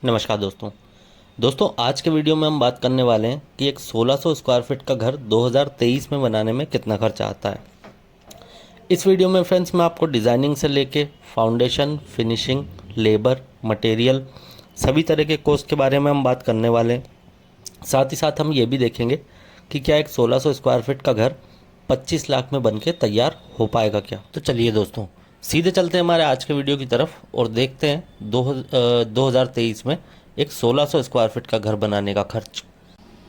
नमस्कार दोस्तों आज के वीडियो में हम बात करने वाले हैं कि एक 1600 स्क्वायर फीट का घर 2023 में बनाने में कितना खर्चा आता है। इस वीडियो में फ्रेंड्स मैं आपको डिज़ाइनिंग से लेके फाउंडेशन, फिनिशिंग, लेबर, मटेरियल सभी तरह के कॉस्ट के बारे में हम बात करने वाले हैं। साथ ही साथ हम ये भी देखेंगे कि क्या एक 1600 स्क्वायर फीट का घर 25 लाख में बन के तैयार हो पाएगा क्या। तो चलिए दोस्तों सीधे चलते हैं हमारे आज के वीडियो की तरफ और देखते हैं 2023 में एक 1600 स्क्वायर फीट का घर बनाने का खर्च।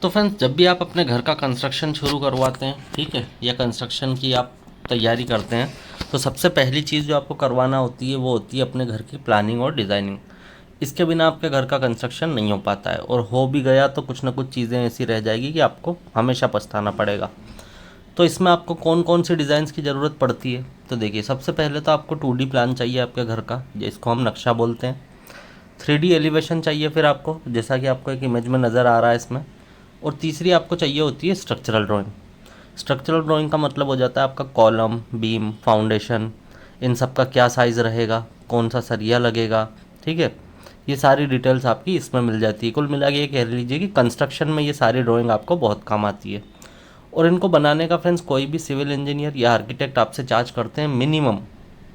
तो फ्रेंड्स जब भी आप अपने घर का कंस्ट्रक्शन शुरू करवाते हैं, ठीक है, या कंस्ट्रक्शन की आप तैयारी करते हैं, तो सबसे पहली चीज़ जो आपको करवाना होती है वो होती है अपने घर की प्लानिंग और डिज़ाइनिंग। इसके बिना आपके घर का कंस्ट्रक्शन नहीं हो पाता है, और हो भी गया तो कुछ ना कुछ चीज़ें ऐसी रह जाएगी कि आपको हमेशा पछताना पड़ेगा। तो इसमें आपको कौन कौन सी डिज़ाइंस की ज़रूरत पड़ती है, तो देखिए सबसे पहले तो आपको 2D प्लान चाहिए आपके घर का, जिसको हम नक्शा बोलते हैं। 3D एलिवेशन चाहिए फिर आपको, जैसा कि आपको एक इमेज में नज़र आ रहा है इसमें। और तीसरी आपको चाहिए होती है स्ट्रक्चरल ड्राइंग। स्ट्रक्चरल ड्राइंग का मतलब हो जाता है आपका कॉलम, बीम, फाउंडेशन, इन सब का क्या साइज़ रहेगा, कौन सा सरिया लगेगा, ठीक है, ये सारी डिटेल्स आपकी इसमें मिल जाती है। कुल मिला के ये कह लीजिए कि कंस्ट्रक्शन में ये सारी ड्राइंग आपको बहुत काम आती है। और इनको बनाने का फ्रेंड्स कोई भी सिविल इंजीनियर या आर्किटेक्ट आपसे चार्ज करते हैं मिनिमम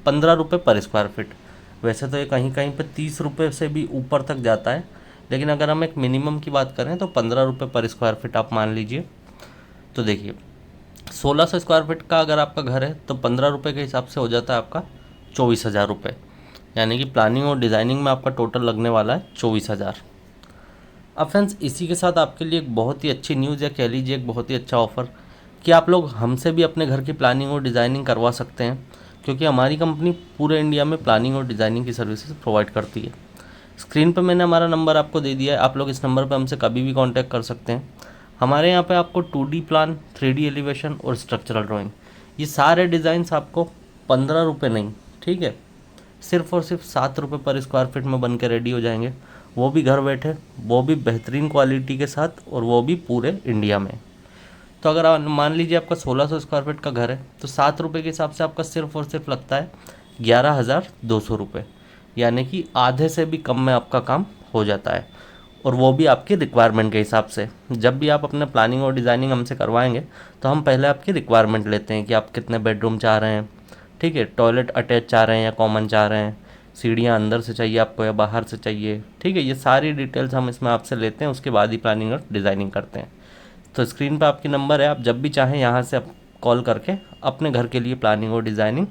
15 रुपये पर स्क्वायर फीट। वैसे तो ये कहीं कहीं पे 30 रुपये से भी ऊपर तक जाता है, लेकिन अगर हम एक मिनिमम की बात करें तो 15 रुपये पर स्क्वायर फीट आप मान लीजिए। तो देखिए 1600 स्क्वायर फीट का अगर आपका घर है तो 15 रुपये के हिसाब से हो जाता है आपका 24,000 रुपये, यानी कि प्लानिंग और डिज़ाइनिंग में आपका टोटल लगने वाला है 24,000। अब फ्रेंड्स इसी के साथ आपके लिए एक बहुत ही अच्छी न्यूज़, या कह लीजिए एक बहुत ही अच्छा ऑफ़र, कि आप लोग हमसे भी अपने घर की प्लानिंग और डिज़ाइनिंग करवा सकते हैं, क्योंकि हमारी कंपनी पूरे इंडिया में प्लानिंग और डिज़ाइनिंग की सर्विसेज प्रोवाइड करती है। स्क्रीन पर मैंने हमारा नंबर आपको दे दिया है, आप लोग इस नंबर पर हमसे कभी भी कांटेक्ट कर सकते हैं। हमारे यहाँ पे आपको 2D प्लान, 3D एलिवेशन और स्ट्रक्चरल ड्राइंग, ये सारे डिज़ाइंस आपको 15 रुपये नहीं, ठीक है, सिर्फ और सिर्फ 7 रुपये पर स्क्वायर फीट में बन के रेडी हो जाएंगे। वो भी घर बैठे, वो भी बेहतरीन क्वालिटी के साथ, और वो भी पूरे इंडिया में। तो अगर आप मान लीजिए आपका 1600 स्क्वायर फीट का घर है, तो 7 रुपये के हिसाब से आपका सिर्फ और सिर्फ लगता है 11,200 रुपये, यानी कि आधे से भी कम में आपका काम हो जाता है। और वो भी आपकी रिक्वायरमेंट के हिसाब से। जब भी आप अपने प्लानिंग और डिज़ाइनिंग हमसे करवाएंगे तो हम पहले आपकी रिक्वायरमेंट लेते हैं कि आप कितने बेडरूम चाह रहे हैं, ठीक है, टॉयलेट अटैच चाह रहे हैं या कॉमन चाह रहे हैं, सीढ़ियाँ अंदर से चाहिए आपको या बाहर से चाहिए, ठीक है, ये सारी डिटेल्स हम इसमें आपसे लेते हैं, उसके बाद ही प्लानिंग और डिज़ाइनिंग करते हैं। तो स्क्रीन पर आपकी नंबर है, आप जब भी चाहें यहाँ से आप कॉल करके अपने घर के लिए प्लानिंग और डिज़ाइनिंग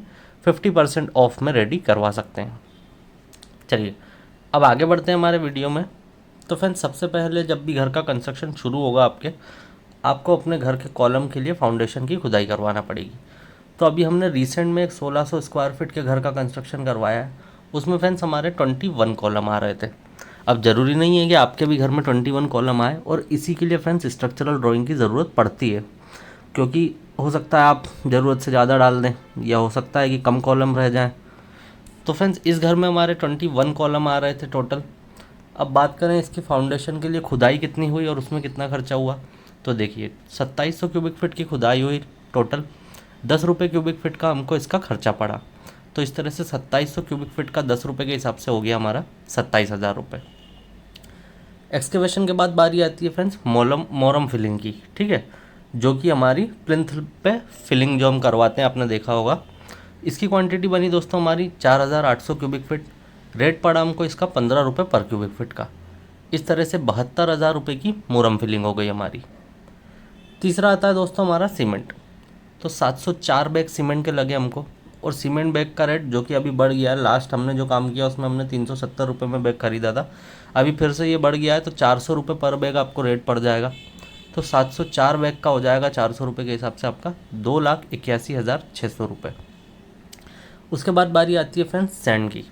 50% ऑफ में रेडी करवा सकते हैं। चलिए अब आगे बढ़ते हैं हमारे वीडियो में। तो फ्रेंड्स सबसे पहले जब भी घर का कंस्ट्रक्शन शुरू होगा आपको अपने घर के कॉलम के लिए फाउंडेशन की खुदाई करवाना पड़ेगी। तो अभी हमने रिसेंट में एक 1600 स्क्वायर फीट के घर का कंस्ट्रक्शन करवाया है, उसमें फ्रेंड्स हमारे 21 कॉलम आ रहे थे। अब ज़रूरी नहीं है कि आपके भी घर में 21 कॉलम आए, और इसी के लिए फ्रेंड्स स्ट्रक्चरल ड्राइंग की ज़रूरत पड़ती है, क्योंकि हो सकता है आप ज़रूरत से ज़्यादा डाल दें, या हो सकता है कि कम कॉलम रह जाएं। तो फ्रेंड्स इस घर में हमारे 21 कॉलम आ रहे थे टोटल। अब बात करें इसकी फाउंडेशन के लिए खुदाई कितनी हुई और उसमें कितना खर्चा हुआ, तो देखिए 2700 क्यूबिक फीट की खुदाई हुई टोटल, 10 रुपये क्यूबिक फीट का हमको इसका खर्चा पड़ा। तो इस तरह से 2700 क्यूबिक फीट का 10 रुपये के हिसाब से हो गया हमारा 27,000 रुपये। एक्सकेवेशन के बाद बारी आती है फ्रेंड्स मोरम फिलिंग की, ठीक है, जो कि हमारी प्लिंथ पे फिलिंग जो हम करवाते हैं, आपने देखा होगा। इसकी क्वांटिटी बनी दोस्तों हमारी 4,800 क्यूबिक फीट। रेट पड़ा हमको इसका 15 रुपये पर क्यूबिक फीट का। इस तरह से 72,000 रुपये की मोरम फिलिंग हो गई हमारी। तीसरा आता है दोस्तों हमारा सीमेंट। तो 704 बैग सीमेंट के लगे हमको, और सीमेंट बैग का रेट जो कि अभी बढ़ गया है, लास्ट हमने जो काम किया उसमें हमने 370 रुपये में बैग खरीदा था, अभी फिर से ये बढ़ गया है, तो 400 रुपये पर बैग आपको रेट पड़ जाएगा। तो 704 बैग का हो जाएगा 400 रुपये के हिसाब से आपका 2,81,600 रुपये। उसके बाद बारी आती है फ्रेंड्स सैंड की।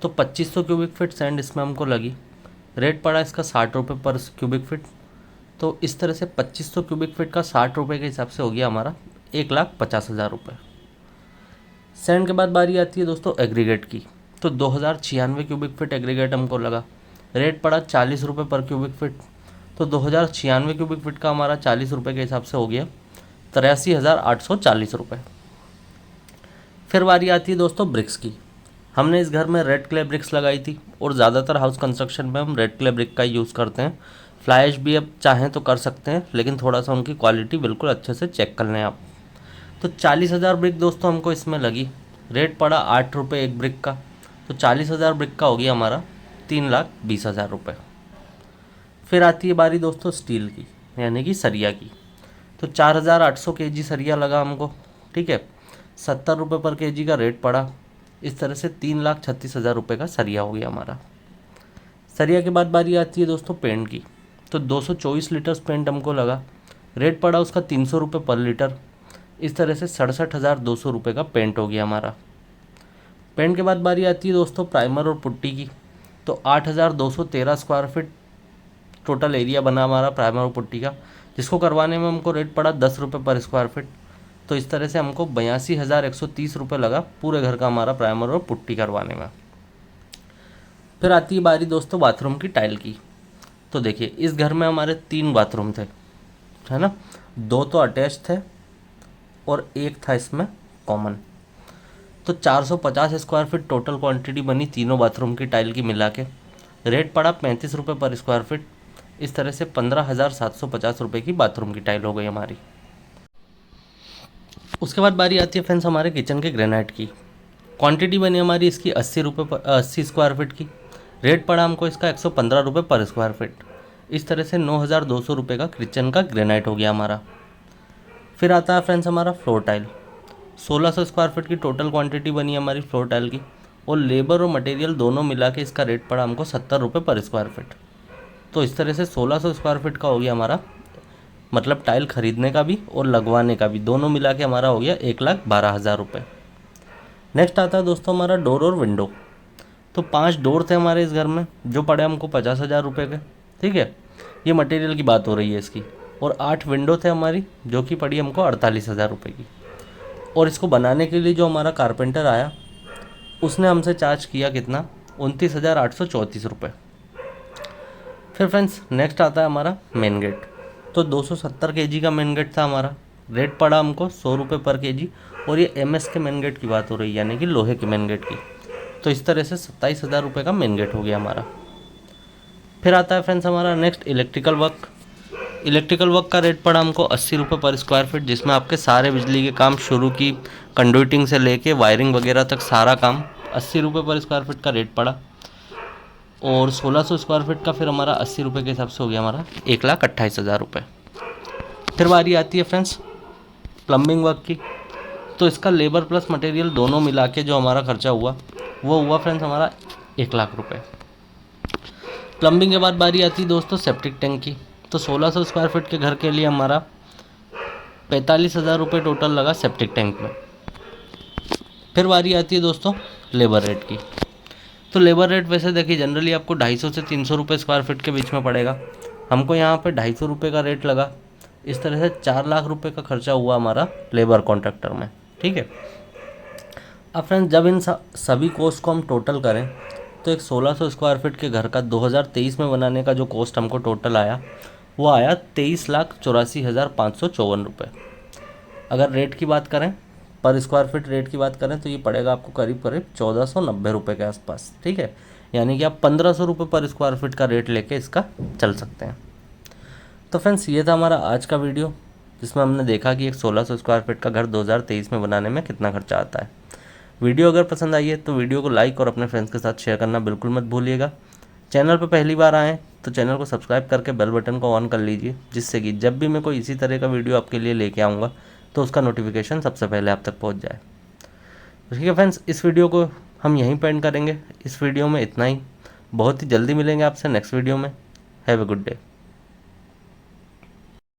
तो 2500 क्यूबिक फीट सैंड इसमें हमको लगी, रेट पड़ा इसका 60 रुपये पर क्यूबिक फीट। तो इस तरह से 2500 क्यूबिक फीट का 60 रुपये के हिसाब से हो गया हमारा 1,50,000 रुपये। सैंड के बाद बारी आती है दोस्तों एग्रीगेट की। तो 2096 क्यूबिक फीट एग्रीगेट हमको लगा, रेट पड़ा 40 रुपये पर क्यूबिक फीट। तो 2096 क्यूबिक फीट का हमारा 40 रुपये के हिसाब से हो गया 83,840 रुपये। फिर बारी आती है दोस्तों ब्रिक्स की। हमने इस घर में रेड क्ले ब्रिक्स लगाई थी और ज़्यादातर हाउस कंस्ट्रक्शन में हम रेड क्ले ब्रिक का यूज़ करते हैं। फ्लाई ऐश भी अब चाहें तो कर सकते हैं, लेकिन थोड़ा सा उनकी क्वालिटी बिल्कुल अच्छे से चेक कर लें आप। तो 40,000 ब्रिक दोस्तों हमको इसमें लगी। रेट पड़ा 8 रुपये एक ब्रिक का, तो 40,000 ब्रिक का हो गया हमारा 3,20,000 रुपये। फिर आती है बारी दोस्तों स्टील की, यानी कि सरिया की। तो 4,800 kg सरिया लगा हमको, ठीक है। 70 रुपये पर kg का रेट पड़ा। इस तरह से 3,36,000 रुपये का सरिया हो गया हमारा। सरिया के बाद बारी आती है दोस्तों पेंट की। तो 224 लीटर्स पेंट हमको लगा। रेट पड़ा उसका 300 रुपये पर लीटर। इस तरह से 67,200 रुपये का पेंट हो गया हमारा। पेंट के बाद बारी आती है दोस्तों प्राइमर और पुट्टी की। तो 8,213 स्क्वायर फीट टोटल एरिया बना हमारा प्राइमर और पुट्टी का, जिसको करवाने में हमको रेट पड़ा 10 रुपये पर स्क्वायर फीट। तो इस तरह से हमको 82,130 रुपये लगा पूरे घर का हमारा प्राइमर और पुट्टी करवाने में। फिर आती है बारी दोस्तों बाथरूम की टाइल की। तो देखिए इस घर में हमारे 3 बाथरूम थे, है ना। 2 तो अटैच थे और एक था इसमें कॉमन। तो 450 स्क्वायर फीट टोटल क्वांटिटी बनी तीनों बाथरूम की टाइल की मिला के। रेट पड़ा 35 रुपये पर स्क्वायर फीट। इस तरह से 15,750 रुपये की बाथरूम की टाइल हो गई हमारी। उसके बाद बारी आती है फ्रेंड्स हमारे किचन के ग्रेनाइट की। क्वांटिटी बनी हमारी इसकी 80 स्क्वायर फीट की। रेट पड़ा हमको इसका 115 रुपये पर स्क्वायर फीट। इस तरह से 9,200 रुपये का किचन का ग्रेनाइट हो गया हमारा। फिर आता है फ्रेंड्स हमारा फ्लोर टाइल। 1,600 स्क्वायर फीट की टोटल क्वांटिटी बनी हमारी फ्लोर टाइल की, और लेबर और मटेरियल दोनों मिला के इसका रेट पड़ा हमको 70 रुपये पर स्क्वायर फीट। तो इस तरह से 1,600 स्क्वायर फीट का हो गया हमारा, मतलब टाइल खरीदने का भी और लगवाने का भी दोनों मिला के हमारा हो गया 1,12,000 रुपये। नेक्स्ट आता है दोस्तों हमारा डोर और विंडो। तो 5 डोर थे हमारे इस घर में, जो पड़े हमको 50,000 रुपये के, ठीक है। ये मटेरियल की बात हो रही है इसकी। और 8 विंडो थे हमारी, जो कि पड़ी हमको 48,000 रुपये की। और इसको बनाने के लिए जो हमारा कारपेंटर आया, उसने हमसे चार्ज किया कितना, 29,834 रुपये। फिर फ्रेंड्स नेक्स्ट आता है हमारा मेन गेट। तो 270 kg का मेन गेट था हमारा। रेट पड़ा हमको 100 रुपये पर kg, और ये MS के मेन गेट की बात हो रही है, यानी कि लोहे के मेन गेट की। तो इस तरह से 27,000 रुपये का मेन गेट हो गया हमारा। फिर आता है फ्रेंड्स हमारा next electrical work. Electrical work का रेट पड़ा हमको 80 रुपये पर स्क्वायर फीट, जिसमें आपके सारे बिजली के काम शुरू की कंडक्टिंग से लेके वायरिंग वगैरह तक सारा काम 80 रुपये पर स्क्वायर फीट का रेट पड़ा। और 1,600 स्क्वायर फीट का फिर हमारा 80 रुपये के हिसाब से हो गया हमारा 1,28,000 रुपये। फिर बारी आती है फ्रेंड्स प्लम्बिंग वर्क की। तो इसका लेबर प्लस मटेरियल दोनों मिला के जो हमारा खर्चा हुआ, वो हुआ फ्रेंड्स हमारा 1,00,000 रुपये। प्लम्बिंग के बाद बारी आती है दोस्तों सेप्टिक टैंक की। तो 1,600 स्क्वायर फीट के घर के लिए हमारा 45,000 रुपये टोटल लगा सेप्टिक टैंक में। फिर बारी आती है दोस्तों लेबर रेट की। तो लेबर रेट वैसे देखिए जनरली आपको 250 से 300 रुपये स्क्वायर फीट के बीच में पड़ेगा। हमको यहाँ पे 250 रुपये का रेट लगा। इस तरह से 4,00,000 रुपये का खर्चा हुआ हमारा लेबर कॉन्ट्रैक्टर में, ठीक है। अब फ्रेंड्स जब इन सभी कॉस्ट को हम टोटल करें, तो एक 1,600 स्क्वायर फीट के घर का 2023 में बनाने का जो कॉस्ट हमको टोटल आया, वो आया 23,84,554 रुपये। अगर रेट की बात करें, पर स्क्वायर फीट रेट की बात करें, तो ये पड़ेगा आपको करीब करीब 1,490 रुपये के आसपास, ठीक है। यानी कि आप 1,500 रुपये पर स्क्वायर फीट का रेट लेके इसका चल सकते हैं। तो फ्रेंड्स ये था हमारा आज का वीडियो, जिसमें हमने देखा कि एक 1,600 स्क्वायर फीट का घर 2023 में बनाने में कितना खर्चा आता है। वीडियो अगर पसंद आई है तो वीडियो को लाइक और अपने फ्रेंड्स के साथ शेयर करना बिल्कुल मत भूलिएगा। चैनल पर पहली बार आएँ तो चैनल को सब्सक्राइब करके बेल बटन को ऑन कर लीजिए, जिससे कि जब भी मैं कोई इसी तरह का वीडियो आपके लिए लेके आऊँगा तो उसका नोटिफिकेशन सबसे पहले आप तक पहुँच जाए। ठीक है फ्रेंड्स, इस वीडियो को हम यहीं पे एंड करेंगे। इस वीडियो में इतना ही। बहुत ही जल्दी मिलेंगे आपसे नेक्स्ट वीडियो में। Have a good day.